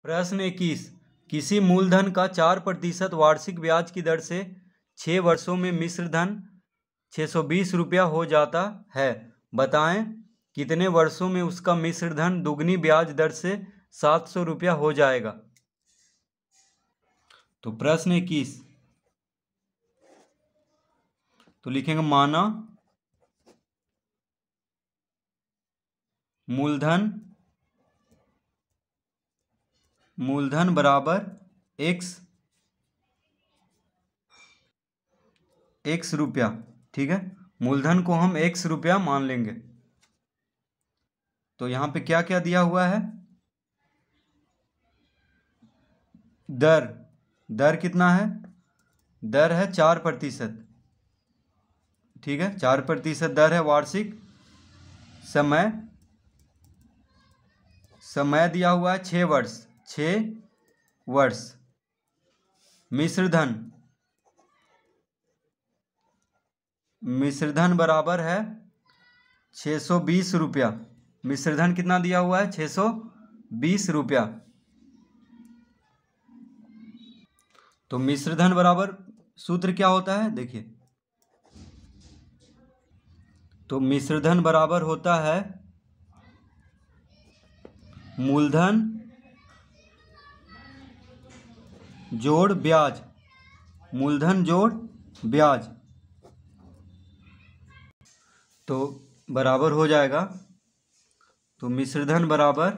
प्रश्न 21। किसी मूलधन का 4% वार्षिक ब्याज की दर से 6 वर्षों में मिश्र धन 620 रुपया हो जाता है। बताएं कितने वर्षों में उसका मिश्र धन दुगनी ब्याज दर से 700 रुपया हो जाएगा। तो प्रश्न 21 तो लिखेंगे माना मूलधन बराबर x रुपया। ठीक है, मूलधन को हम x रुपया मान लेंगे। तो यहां पे क्या क्या दिया हुआ है? दर कितना है? दर है 4%। ठीक है, 4% दर है वार्षिक। समय दिया हुआ है 6 वर्ष। मिश्र धन बराबर है 620 रुपया। मिश्र धन कितना दिया हुआ है? 620 रुपया। तो मिश्र धन बराबर सूत्र क्या होता है देखिए। तो मिश्र धन बराबर होता है मूलधन जोड़ ब्याज। मूलधन जोड़ ब्याज तो बराबर हो जाएगा। तो मिश्र धन बराबर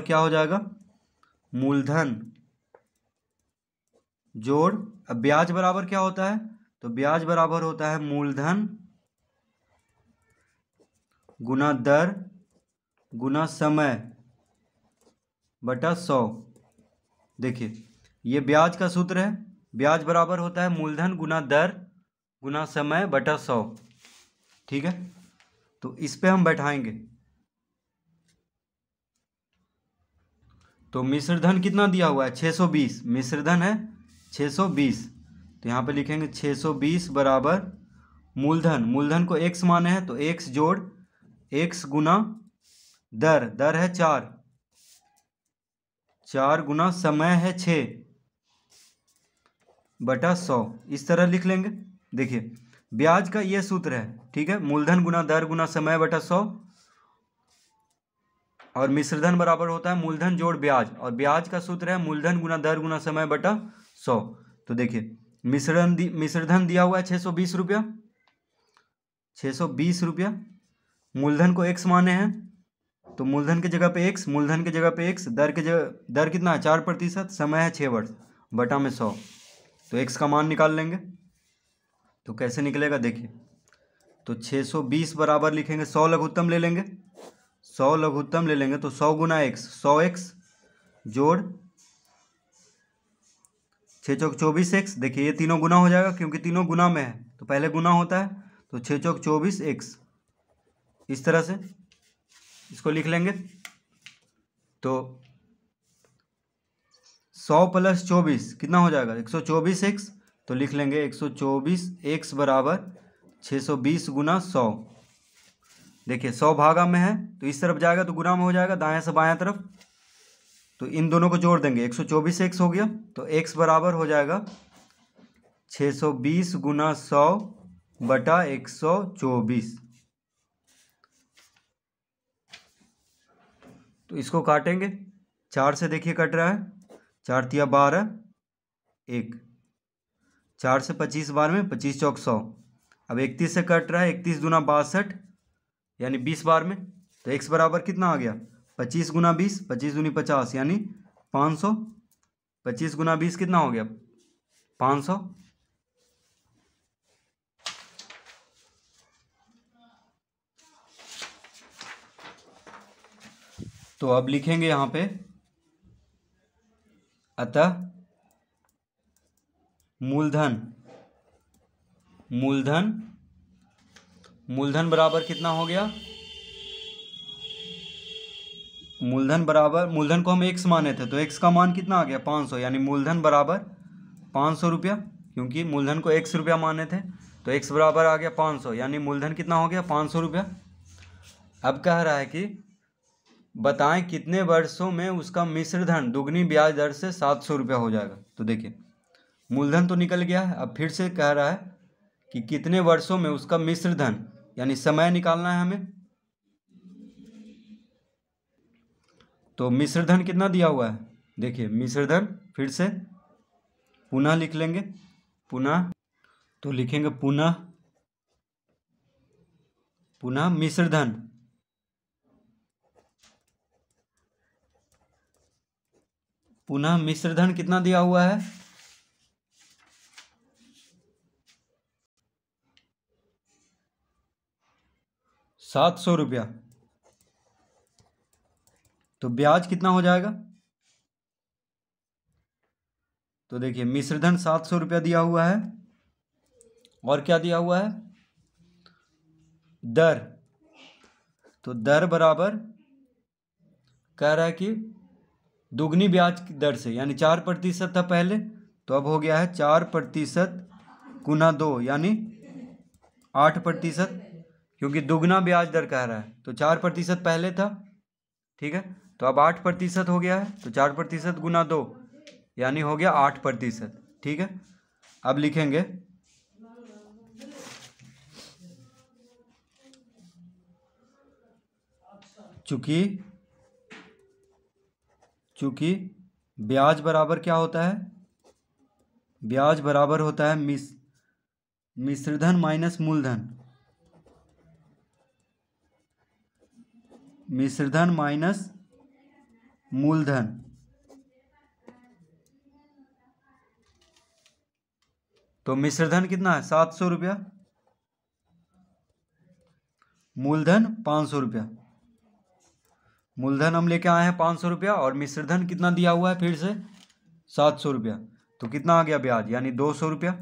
क्या हो जाएगा? मूलधन जोड़, अब ब्याज बराबर क्या होता है? तो ब्याज बराबर होता है मूलधन गुना दर गुना समय बटा 100। देखिए ये ब्याज का सूत्र है। ब्याज बराबर होता है मूलधन गुना दर गुना समय बटा 100। ठीक है, तो इस पे हम बैठाएंगे। तो मिश्र धन कितना दिया हुआ है? 620। मिश्र धन है 620। तो यहाँ पे लिखेंगे 620 बराबर मूलधन को x माने हैं तो x जोड़ x गुना दर है 4 गुना समय है 6 बटा 100। इस तरह लिख लेंगे। देखिए ब्याज का ये सूत्र है। ठीक है, मूलधन गुना दर गुना समय बटा 100। और मिश्र धन बराबर होता है मूलधन जोड़ ब्याज, और ब्याज का सूत्र है मूलधन गुना दर गुना समय बटा 100। तो देखिए मिश्र धन दिया हुआ है 620 रुपया। 620 रुपया। मूलधन को x माने हैं तो मूलधन की जगह पे x, मूलधन की जगह पे x, दर कितना है? 4%, समय है 6 वर्ष बटा में 100। तो x का मान निकाल लेंगे। तो कैसे निकलेगा देखिए। तो 620 बराबर लिखेंगे 100 लघुत्तम ले लेंगे। 100 लघुत्तम ले लेंगे तो 100 गुना x, 100x जोड़ 6 चौक 24x। देखिए ये तीनों गुना हो जाएगा क्योंकि तीनों गुना में है तो पहले गुना होता है। तो 6 चौक 24x। इस तरह से इसको लिख लेंगे। तो 100 प्लस 24 कितना हो जाएगा? 124x। तो लिख लेंगे 124x बराबर 620 गुना 100। देखिए 100 भागा में है तो इस तरफ जाएगा तो गुना में हो जाएगा, दाएं से बाएं तरफ। तो इन दोनों को जोड़ देंगे, 124x हो गया। तो x बराबर हो जाएगा 620 गुना 100 बटा 124। तो इसको काटेंगे। 4 से देखिए कट रहा है। 4 तिया 12, 1। 4 से 25 बार में 25 चौक 100। अब 31 से कट रहा है। 31 दूना 62 यानी 20 बार में। तो x बराबर कितना आ गया? 25 गुना 20, 25 दूनी 50 यानी 500। 25 गुना 20 कितना हो गया? 500। तो अब लिखेंगे यहाँ पे अतः मूलधन बराबर कितना हो गया? मूलधन को हम x माने थे तो x का मान कितना आ गया? 500। यानी मूलधन बराबर 500 रुपया, क्योंकि मूलधन को x रुपया माने थे तो x बराबर आ गया 500। यानी मूलधन कितना हो गया? 500 रुपया। अब कह रहा है कि बताएं कितने वर्षों में उसका मिश्र धन दुगनी ब्याज दर से 700 रुपया हो जाएगा। तो देखिए मूलधन तो निकल गया है, अब फिर से कह रहा है कि कितने वर्षों में उसका मिश्र धन यानी समय निकालना है हमें। तो मिश्र धन कितना दिया हुआ है, देखिए मिश्र धन फिर से पुनः लिख लेंगे, पुनः तो लिखेंगे पुनः मिश्र धन, पुनः मिश्र धन कितना दिया हुआ है, 700 रुपया। तो ब्याज कितना हो जाएगा, तो देखिए मिश्र धन 700 रुपया दिया हुआ है और क्या दिया हुआ है, दर। तो दर बराबर कह रहा है कि दुगनी ब्याज की दर से, यानी 4% था पहले, तो अब हो गया है 4% गुना 2 यानी 8%, क्योंकि दुगना ब्याज दर कह रहा है। तो 4% पहले था, ठीक है, तो अब 8% हो गया है। तो 4% गुना 2 यानी हो गया 8%, ठीक है। अब लिखेंगे चूंकि ब्याज बराबर क्या होता है, ब्याज बराबर होता है मिश्रधन माइनस मूलधन, मिश्रधन माइनस मूलधन। तो मिश्रधन कितना है, 700 रुपया, मूलधन 500 रुपया। मूलधन हम लेके आए हैं 500 रुपया और मिश्रधन कितना दिया हुआ है फिर से 700 रुपया। तो कितना आ गया ब्याज, यानी 200 रुपया,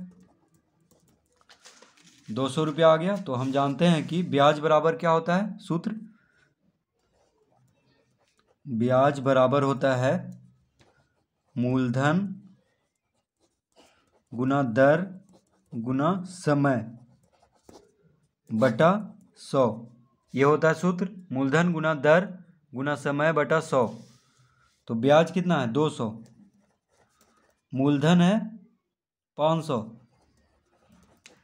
200 रुपया आ गया। तो हम जानते हैं कि ब्याज बराबर क्या होता है, सूत्र, ब्याज बराबर होता है मूलधन गुना दर गुना समय बटा 100। ये होता है सूत्र, मूलधन गुना दर गुना समय बटा 100। तो ब्याज कितना है 200, मूलधन है 500,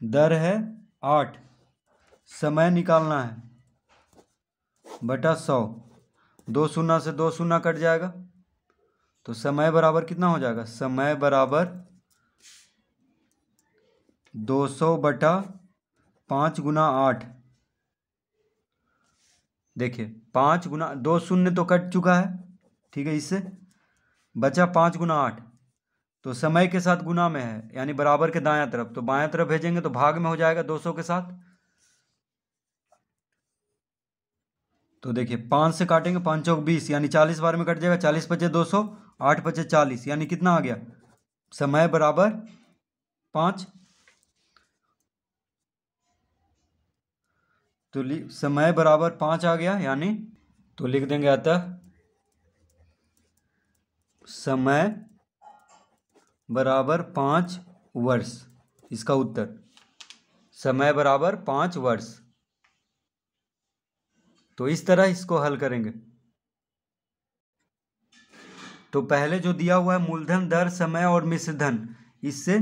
दर है 8, समय निकालना है बटा 100। 2 शून्य से 2 शून्य कट जाएगा, तो समय बराबर कितना हो जाएगा, समय बराबर 200 बटा 5 गुना 8। देखिए 5 गुना 2 शून्य तो कट चुका है, ठीक है, इससे बचा 5 गुना 8। तो समय के साथ गुना में है, यानी बराबर के दायां तरफ, तो बायां तरफ भेजेंगे तो भाग में हो जाएगा 200 के साथ। तो देखिए 5 से काटेंगे, 5 चौक 20 यानी 40 बार में कट जाएगा, 40 बचे 200, 8 बचे 40 यानी कितना आ गया, समय बराबर 5। तो समय बराबर 5 आ गया, यानी तो लिख देंगे अतः समय बराबर 5 वर्ष। इसका उत्तर समय बराबर 5 वर्ष। तो इस तरह इसको हल करेंगे। तो पहले जो दिया हुआ है मूलधन, दर, समय और मिश्रधन, इससे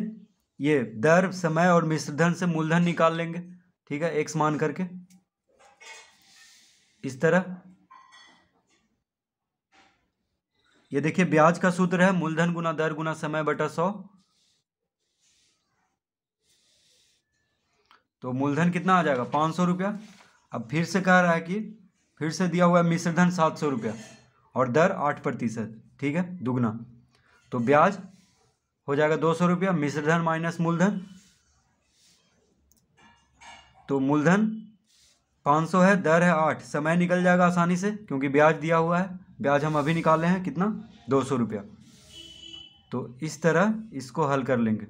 ये दर, समय और मिश्रधन से मूलधन निकाल लेंगे, ठीक है, x मान करके इस तरह। ये देखिए ब्याज का सूत्र है मूलधन गुना दर गुना समय बटा 100। तो मूलधन कितना आ जाएगा 500 रुपया। अब फिर से कह रहा है कि फिर से दिया हुआ है मिश्रधन 700 रुपया और दर 8%, ठीक है, दुगना। तो ब्याज हो जाएगा 200 रुपया, मिश्रधन माइनस मूलधन। तो मूलधन 500 है, दर है 8, समय निकल जाएगा आसानी से क्योंकि ब्याज दिया हुआ है। ब्याज हम अभी निकाले हैं कितना, 200 रुपया। तो इस तरह इसको हल कर लेंगे।